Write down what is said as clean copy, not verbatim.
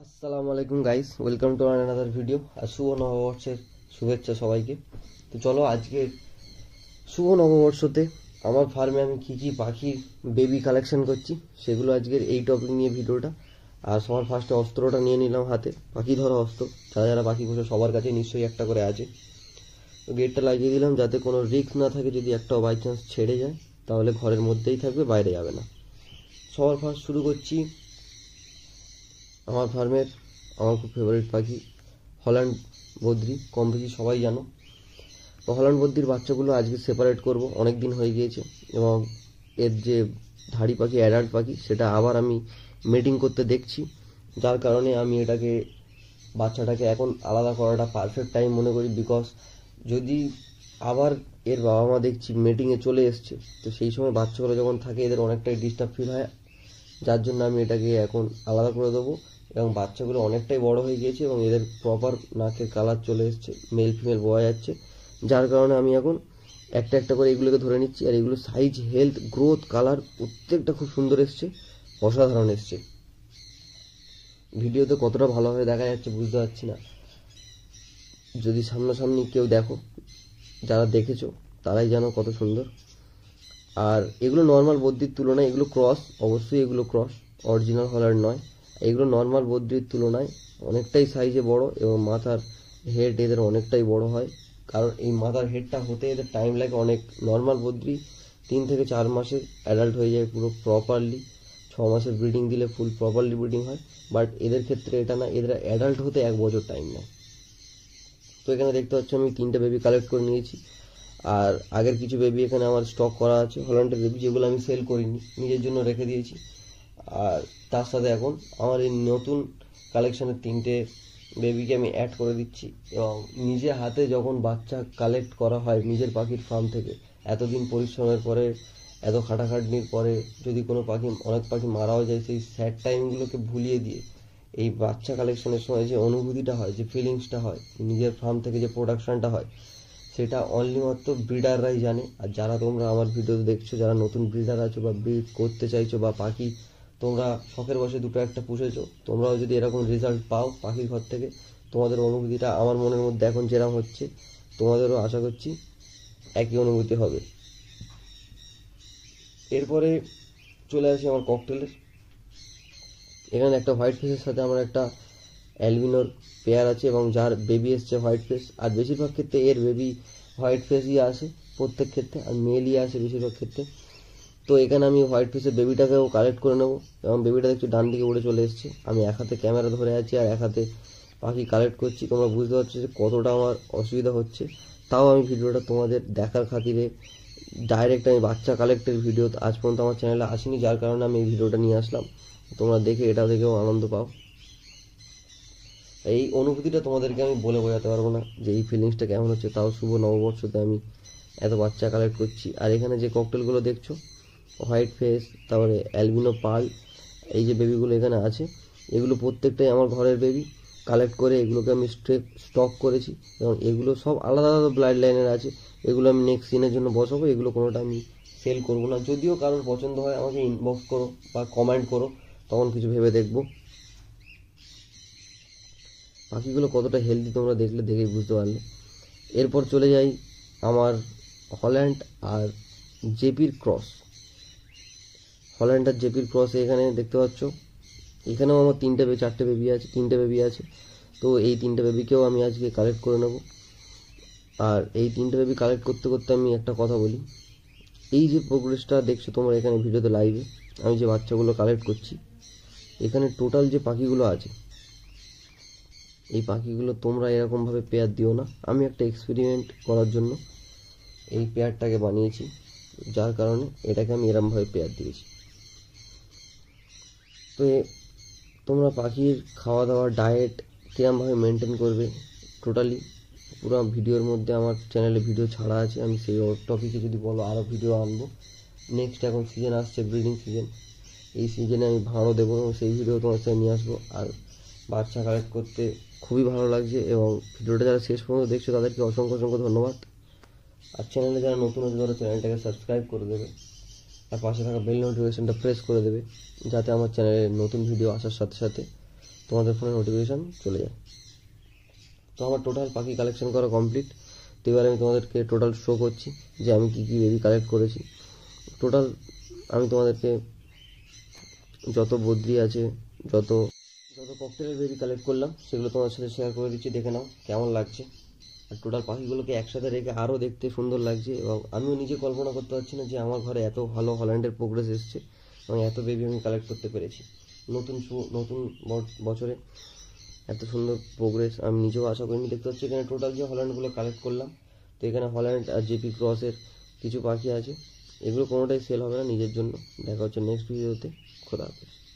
আসসালামু আলাইকুম guys, welcome to another video. আর শুভ নববর্ষের শুভেচ্ছা সবাইকে। তো চলো আজকে শুভ নববর্ষতে আমার ফার্মে আমি কি কি পাখির বেবি কালেকশন করছি সেগুলো আজকের এই টপিক নিয়ে ভিডিওটা। আর সবার ফার্স্টে অস্ত্রটা নিয়ে নিলাম হাতে, পাখি ধরা অস্ত্র। যারা যারা পাখি পোষে সবার কাছে নিশ্চয়ই একটা করে আছে। তো গেটটা লাগিয়ে দিলাম যাতে কোনো রিস্ক না থাকে, যদি একটাও বাই চান্স ছেড়ে যায় তাহলে ঘরের মধ্যেই থাকবে, বাইরে যাবে না। সবার ফার্স্ট শুরু করছি আমার ফার্মের আমার খুব ফেভারিট পাখি হল্যান্ড বদ্রি। কম বেশি সবাই জানো। তো হল্যান্ড বদ্রির বাচ্চাগুলো আজকে সেপারেট করব, অনেক দিন হয়ে গিয়েছে। এবং এর যে ধাড়ি পাখি অ্যাডাল্ট পাখি সেটা আবার আমি মেটিং করতে দেখছি, যার কারণে আমি বাচ্চাটাকে এখন আলাদা করাটা পারফেক্ট টাইম মনে করি। বিকজ যদি আবার এর বাবা মা দেখছি মিটিংয়ে চলে এসছে, তো সেই সময় বাচ্চাগুলো যখন থাকে এদের অনেকটাই ডিস্টার্ব ফিল হয়, যার জন্য আমি এটাকে এখন আলাদা করে দেবো। এবং বাচ্চাগুলো অনেকটাই বড় হয়ে গিয়েছে এবং এদের প্রপার নাকের কালার চলে এসছে, মেল ফিমেল বোঝা যাচ্ছে, যার কারণে আমি এখন একটা একটা করে এগুলোকে ধরে নিচ্ছি। আর এগুলো সাইজ, হেলথ, গ্রোথ, কালার প্রত্যেকটা খুব সুন্দর এসছে, অসাধারণ এসছে। ভিডিওতে কতটা ভালোভাবে দেখা যাচ্ছে বুঝতে পারছি না, যদি সামনাসামনি কেউ দেখো, যারা দেখেছো তারাই জানো কত সুন্দর। আর এগুলো নর্মাল বদ্রির তুলনায় এগুলো ক্রস, অবশ্যই এগুলো ক্রস, অরিজিনাল হল্যান্ড নয়। এগুলো নর্মাল বদ্রির তুলনায় অনেকটাই সাইজে বড় এবং মাথার হেড এদের অনেকটাই বড় হয়, কারণ এই মাথার হেডটা হতে এদের টাইম লাগে অনেক। নর্মাল বদ্রি 3 থেকে 4 মাসে অ্যাডাল্ট হয়ে যায় পুরো প্রপারলি, 6 মাসের ব্রিডিং দিলে ফুল প্রপারলি ব্রিডিং হয়। বাট এদের ক্ষেত্রে এটা না, এদের অ্যাডাল্ট হতে 1 বছর টাইম নেয়। তো এখানে দেখতে পাচ্ছ আমি 3টে বেবি কালেক্ট করে নিয়েছি। আর আগের কিছু বেবি এখানে আমার স্টক করা আছে, হল্যান্ডের বেবি, যেগুলো আমি সেল করিনি, নিজের জন্য রেখে দিয়েছি। আর তার সাথে এখন আমার এই নতুন কালেকশনের 3টে বেবিকে আমি অ্যাড করে দিচ্ছি। এবং নিজে হাতে যখন বাচ্চা কালেক্ট করা হয় নিজের পাখির ফার্ম থেকে, এতদিন পরিশ্রমের পরে, এত খাটাখাটনির পরে যদি কোনো পাখি, অনেক পাখি মারাও যায়, সেই স্যাড টাইমগুলোকে ভুলিয়ে দিয়ে এই বাচ্চা কালেকশনের সময় যে অনুভূতিটা হয়, যে ফিলিংসটা হয়, নিজের ফার্ম থেকে যে প্রোডাকশনটা হয়, সেটা অনলি মাত্র ব্রিডাররাই জানে। আর যারা তোমরা আমার ভিডিও দেখছো, যারা নতুন ব্রিডার আছো বা ব্রিড করতে চাইছো, বা পাখি তোমরা শখের বসে দুটো একটা পুষেছো, তোমরাও যদি এরকম রেজাল্ট পাও পাখির ঘর থেকে, তোমাদের অনুভূতিটা আমার মনের মধ্যে এখন যেরকম হচ্ছে, তোমাদেরও আশা করছি একই অনুভূতি হবে। এরপরে চলে আসি আমার ককটেলের। এখানে একটা হোয়াইট ফেসের সাথে আমার একটা অ্যালবিনোর পেয়ার আছে এবং যার বেবি এসছে হোয়াইট ফেস। আর বেশিরভাগ ক্ষেত্রে এর বেবি হোয়াইট ফেসই আসে প্রত্যেক ক্ষেত্রে, আর মেলই আসে বেশিরভাগ ক্ষেত্রে। তো এখানে আমি হোয়াইট ফেসের বেবিটাকেও কালেক্ট করে নেবো। এবং বেবিটা দেখছি ডান দিকে উড়ে চলে এসছে, আমি এক হাতে ক্যামেরা ধরে আছি আর এক হাতে পাখি কালেক্ট করছি। তোমরা বুঝতে পারছো যে কতটা আমার অসুবিধা হচ্ছে। তাও আমি ভিডিওটা তোমাদের দেখার খাতিরে, ডাইরেক্ট আমি বাচ্চা কালেক্টের ভিডিও আজ পর্যন্ত আমার চ্যানেলে আসেনি, যার কারণে আমি এই ভিডিওটা নিয়ে আসলাম। তোমরা দেখে এটা থেকেও আনন্দ পাও। এই অনুভূতিটা তোমাদেরকে আমি বলে বোঝাতে পারবো না যে এই ফিলিংসটা কেমন হচ্ছে, তাও শুভ নববর্ষতে আমি এত বাচ্চা কালেক্ট করছি। আর এখানে যে ককটেলগুলো দেখছো, হোয়াইট ফেস, তারপরে অ্যালবিনো পার্ল, এই যে বেবিগুলো এখানে আছে, এগুলো প্রত্যেকটাই আমার ঘরের বেবি। কালেক্ট করে এগুলোকে আমি স্টক করেছি এবং এগুলো সব আলাদা আলাদা ব্লাড লাইনের আছে। এগুলো আমি নেক্সট সিনের জন্য বসাবো, এগুলো কোনোটা আমি সেল করবো না। যদিও কারোর পছন্দ হয় আমাকে ইনবক্স করো বা কমেন্ট করো, তখন কিছু ভেবে দেখবো। পাখিগুলো কতটা হেলদি তোমরা দেখেই বুঝতে পারলে। এরপর চলে যাই আমার হল্যান্ড আর জেপির ক্রস। হল্যান্ড আর জেপির ক্রস এখানে দেখতে পাচ্ছ, এখানেও আমার 4টে বেবি আছে, 3টে বেবি আছে। তো এই 3টে বেবিকেও আমি আজকে কালেক্ট করে নেব। আর এই 3টে বেবি কালেক্ট করতে করতে আমি একটা কথা বলি, এই যে প্রোগ্রেসটা দেখছো তোমরা এখানে ভিডিওতে লাইভে, আমি যে বাচ্চাগুলো কালেক্ট করছি, এখানে টোটাল যে পাখিগুলো আছে, এই পাখিগুলো তোমরা এরকমভাবে পেয়ার দিও না। আমি একটা এক্সপেরিমেন্ট করার জন্য এই পেয়ারটাকে বানিয়েছি, যার কারণে এটাকে আমি এরমভাবে পেয়ার দিয়েছি। তো তোমরা পাখির খাওয়া দাওয়া, ডায়েট কীরমভাবে মেনটেন করবে, টোটালি পুরো ভিডিওর মধ্যে আমার চ্যানেলে ভিডিও ছাড়া আছে। আমি সেই টপিকে যদি বলো আরও ভিডিও আনবো। নেক্সট এখন সিজন আসছে, ব্রিডিং সিজন, এই সিজনে আমি ভাঁড়ও দেবো এবং সেই ভিডিও তোমার সাথে নিয়ে আসবো। আর বাচ্চা কালেক্ট করতে খুবই ভালো লাগছে এবং ভিডিওটা যারা শেষ পর্যন্ত দেখছো তাদেরকে অসংখ্য অসংখ্য ধন্যবাদ। আর চ্যানেলে যারা নতুন আছে তারা চ্যানেলটাকে সাবস্ক্রাইব করে দেবে আর পাশে থাকা বেল নোটিফিকেশনটা প্রেস করে দেবে, যাতে আমার চ্যানেলে নতুন ভিডিও আসার সাথে সাথে তোমাদের ফোনে নোটিফিকেশান চলে যায়। তো আমার টোটাল পাখি কালেকশন করা কমপ্লিট। তো এবার আমি তোমাদেরকে টোটাল শো করছি যে আমি কী কী বেবি কালেক্ট করেছি। টোটাল আমি তোমাদেরকে যত বদ্রি আছে, যত ককটেলের বেবি কালেক্ট করলাম সেগুলো তোমার সাথে শেয়ার করে দিচ্ছি, দেখে নাও কেমন লাগছে। আর টোটাল পাখিগুলোকে একসাথে রেখে আরও দেখতে সুন্দর লাগছে, এবং আমিও নিজে কল্পনা করতে পারছি না যে আমার ঘরে এত ভালো হল্যান্ডের প্রোগ্রেস এসছে এবং এত বেবি আমি কালেক্ট করতে পেরেছি। নতুন বছরে এত সুন্দর প্রোগ্রেস আমি নিজেও আশা করিনি। দেখতে পাচ্ছি এখানে টোটাল যে হল্যান্ডগুলো কালেক্ট করলাম, তো এখানে হল্যান্ড আর জেপি ক্রসের কিছু পাখি আছে। এগুলো কোনোটাই সেল হবে না নিজের জন্য। দেখা হচ্ছে নেক্সট ভিডিওতে। খোদা হাফেজ।